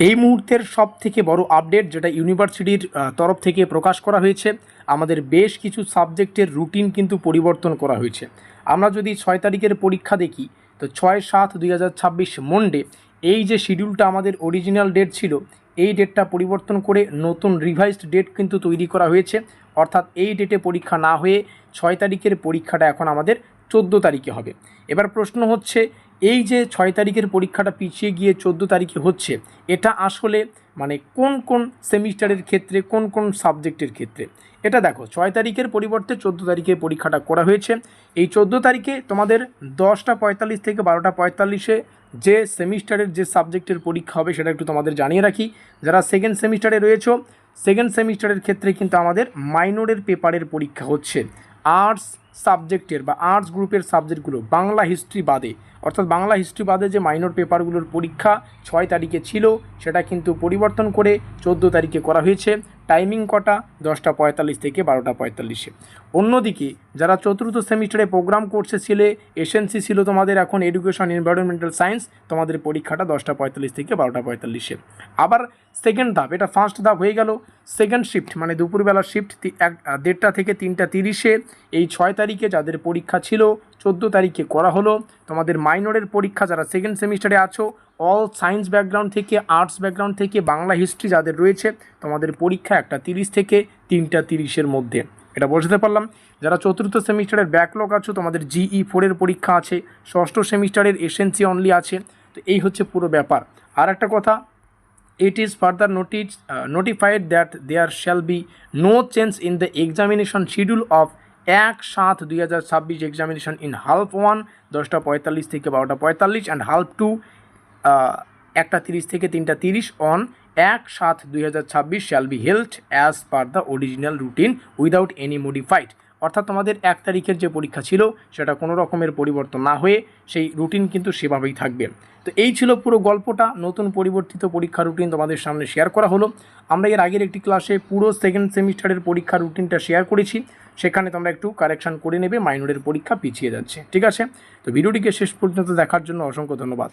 এই মুহূর্তের সবথেকে বড় আপডেট যেটা ইউনিভার্সিটির তরফ থেকে প্রকাশ করা হয়েছে, আমাদের বেশ কিছু সাবজেক্টের রুটিন কিন্তু পরিবর্তন করা হয়েছে। আমরা যদি 6 তারিখের পরীক্ষা দেখি, তো 6/7/2026 মন্ডে এই যে শিডিউলটা আমাদের অরিজিনাল ডেট ছিল, এই ডেটটা পরিবর্তন করে নতুন রিভাইজড ডেট কিন্তু তৈরি করা হয়েছে। অর্থাৎ এই ডেটে পরীক্ষা না হয়ে 6 তারিখের পরীক্ষাটা এখন আমাদের 14 তারিখে হবে। এবার প্রশ্ন হচ্ছে, এই যে 6 তারিখের পরীক্ষাটা পিছিয়ে গিয়ে 14 তারিখে হচ্ছে, এটা আসলে মানে কোন কোন সেমিস্টারের ক্ষেত্রে, কোন কোন সাবজেক্টের ক্ষেত্রে? এটা দেখো, 6 তারিখের পরিবর্তে 14 তারিখে পরীক্ষাটা করা হয়েছে। এই 14 তারিখে তোমাদের 10:45 থেকে 12:45 যে সেমিস্টারের যে সাবজেক্টের পরীক্ষা হবে সেটা একটু তোমাদের জানিয়ে রাখি। যারা সেকেন্ড সেমিস্টারে রয়েছে, সেকেন্ড সেমিস্টারের ক্ষেত্রে কিন্তু আমাদের মাইনরের পেপারের পরীক্ষা হচ্ছে। আর্টস সাবজেক্টের বা আর্টস গ্রুপের সাবজেক্টগুলো বাংলা হিস্ট্রি বাদে, অর্থাৎ বাংলা হিস্ট্রি বাদে যে মাইনর পেপারগুলোর পরীক্ষা 6 তারিখে ছিল, সেটা কিন্তু পরিবর্তন করে 14 তারিখে করা হয়েছে। টাইমিং কটা? 10:45 থেকে 12:45। অন্যদিকে যারা চতুর্থ সেমিস্টারে প্রোগ্রাম কোর্সে ছিলে, এসএনসি ছিল তোমাদের, এখন এডুকেশন এনভায়রনমেন্টাল সায়েন্স, তোমাদের পরীক্ষাটা 10:45 থেকে 12:45। আবার সেকেন্ড ধাপ, এটা ফার্স্ট ধাপ হয়ে গেল। সেকেন্ড শিফট মানে দুপুরবেলা শিফট 1:30 থেকে 3:30 এই 6 তারিখে যাদের পরীক্ষা ছিল 14 তারিখে করা হলো। তোমাদের মাইনরের পরীক্ষা যারা সেকেন্ড সেমিস্টারে আছো, অল সায়েন্স ব্যাকগ্রাউন্ড থেকে, আর্টস ব্যাকগ্রাউন্ড থেকে, বাংলা হিস্ট্রি যাদের রয়েছে, তোমাদের পরীক্ষা 1:30 থেকে 3:30 মধ্যে। এটা বোঝাতে পারলাম। যারা চতুর্থ সেমিস্টারের ব্যাকলগ আছো, তোমাদের GE4 পরীক্ষা আছে, ষষ্ঠ সেমিস্টারের এসএনসি অনলি আছে। তো এই হচ্ছে পুরো ব্যাপার। আর একটা কথা, it is further notified that there shall be no change in the examination schedule of 1/7/2026 examination in half 1 10:45 থেকে 12:45 and half 2 1:30 থেকে 3:30 on 1/7/2026 shall be held as per the original routine without any modified। অর্থাৎ তোমাদের 1 তারিখের যে পরীক্ষা ছিল সেটা কোনো রকমের পরিবর্তন না হয়ে সেই রুটিন কিন্তু সেভাবেই থাকবে। তো এই ছিল পুরো গল্পটা। নতুন পরিবর্তিত পরীক্ষা রুটিন তোমাদের সামনে শেয়ার করা হলো। আমরা এর আগের একটি ক্লাসে পুরো সেকেন্ড সেমিস্টারের পরীক্ষা রুটিনটা শেয়ার করেছি, সেখানে তোমরা একটু কারেকশান করে নেবে, মাইনরের পরীক্ষা পিছিয়ে যাচ্ছে। ঠিক আছে, তো ভিডিওটিকে শেষ পর্যন্ত দেখার জন্য অসংখ্য ধন্যবাদ।